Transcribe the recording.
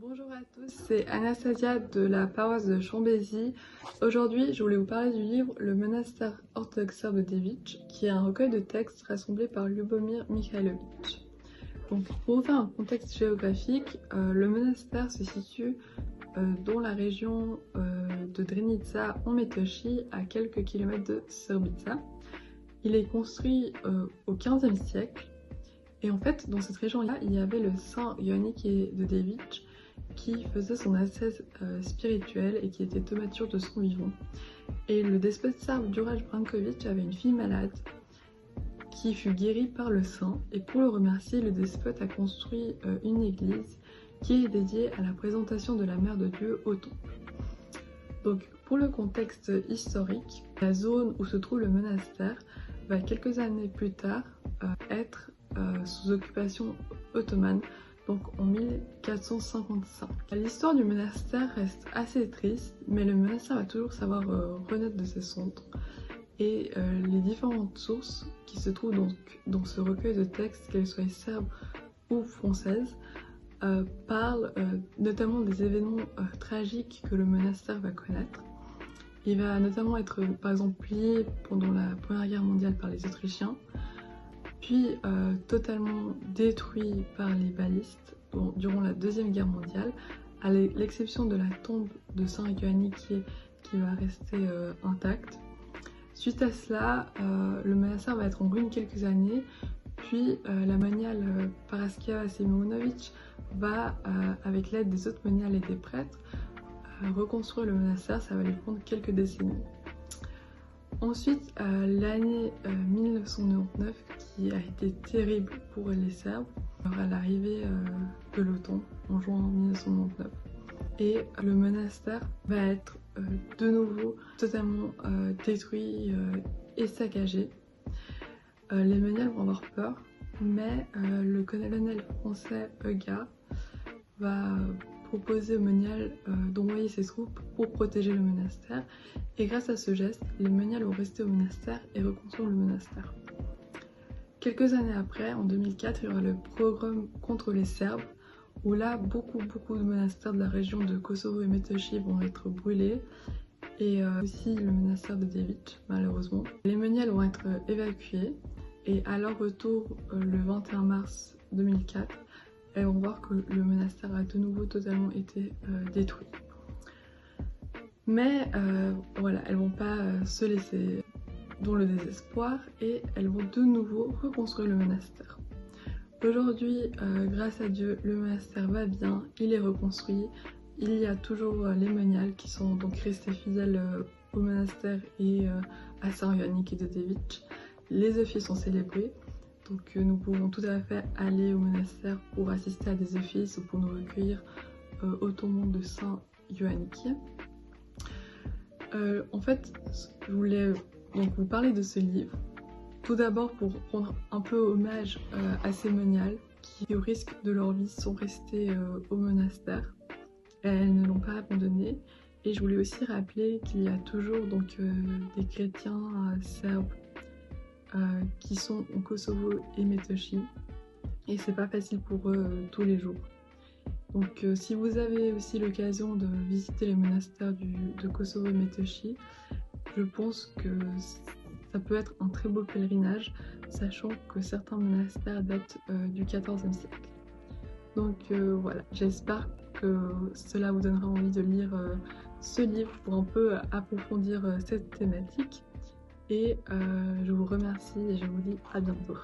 Bonjour à tous, c'est Anastasia de la paroisse de Chambésy. Aujourd'hui, je voulais vous parler du livre Le monastère orthodoxe serbe de Devic, qui est un recueil de textes rassemblés par Ljubomir Mihajlović. Donc, pour vous faire un contexte géographique, le monastère se situe dans la région de Drenica en Metochie, à quelques kilomètres de Srbica. Il est construit au XVe siècle. Et en fait, dans cette région-là, il y avait le saint Ioanniki de Devic qui faisait son ascèse spirituelle et qui était thaumaturge de son vivant. Et le despote serbe Đurađ Branković avait une fille malade qui fut guérie par le saint, et pour le remercier, le despote a construit une église qui est dédiée à la présentation de la Mère de Dieu au temple. Donc pour le contexte historique, la zone où se trouve le monastère va quelques années plus tard être sous occupation ottomane, donc en 1455. L'histoire du monastère reste assez triste, mais le monastère va toujours savoir renaître de ses cendres. Et les différentes sources qui se trouvent donc dans ce recueil de textes, qu'elles soient serbes ou françaises, parlent notamment des événements tragiques que le monastère va connaître. Il va notamment être par exemple plié pendant la Première Guerre mondiale par les Autrichiens, puis totalement détruit par les balistes durant la Deuxième Guerre mondiale, à l'exception de la tombe de Saint Ioanniki qui va rester intacte. Suite à cela, le monastère va être en ruine quelques années, puis la moniale Paraskeva Simonović va, avec l'aide des autres moniales et des prêtres, reconstruire le monastère. Ça va lui prendre quelques décennies. Ensuite, l'année 1999 qui a été terrible pour les Serbes, à l'arrivée de l'OTAN en juin 1999. Et le monastère va être de nouveau totalement détruit et saccagé. Les moniales vont avoir peur, mais le colonel français Euga va proposer aux moniales d'envoyer ses troupes pour protéger le monastère, et grâce à ce geste, les moniales vont rester au monastère et reconstruire le monastère. Quelques années après, en 2004, il y aura le pogrom contre les Serbes, où là, beaucoup de monastères de la région de Kosovo et Metochie vont être brûlés, et aussi le monastère de Devic, malheureusement. Les moniales vont être évacuées, et à leur retour, le 21 mars 2004, elles vont voir que le monastère a de nouveau totalement été détruit. Mais voilà, elles vont pas se laisser dans le désespoir, et elles vont de nouveau reconstruire le monastère. Aujourd'hui, grâce à Dieu, le monastère va bien, il est reconstruit. Il y a toujours les moniales qui sont donc restés fidèles au monastère et à Saint Ioanniki de Devic. Les offices sont célébrés, donc nous pouvons tout à fait aller au monastère pour assister à des offices ou pour nous recueillir au tombeau de Saint Ioanniki. En fait, je voulais donc vous parler de ce livre, tout d'abord pour rendre un peu hommage à ces moniales qui, au risque de leur vie, sont restées au monastère. Elles ne l'ont pas abandonné, et je voulais aussi rappeler qu'il y a toujours donc des chrétiens serbes qui sont au Kosovo et Metochie, et c'est pas facile pour eux tous les jours. Donc si vous avez aussi l'occasion de visiter les monastères de Kosovo et Metochie, je pense que ça peut être un très beau pèlerinage, sachant que certains monastères datent du XIVe siècle. Donc voilà, j'espère que cela vous donnera envie de lire ce livre pour un peu approfondir cette thématique. Et je vous remercie et je vous dis à bientôt.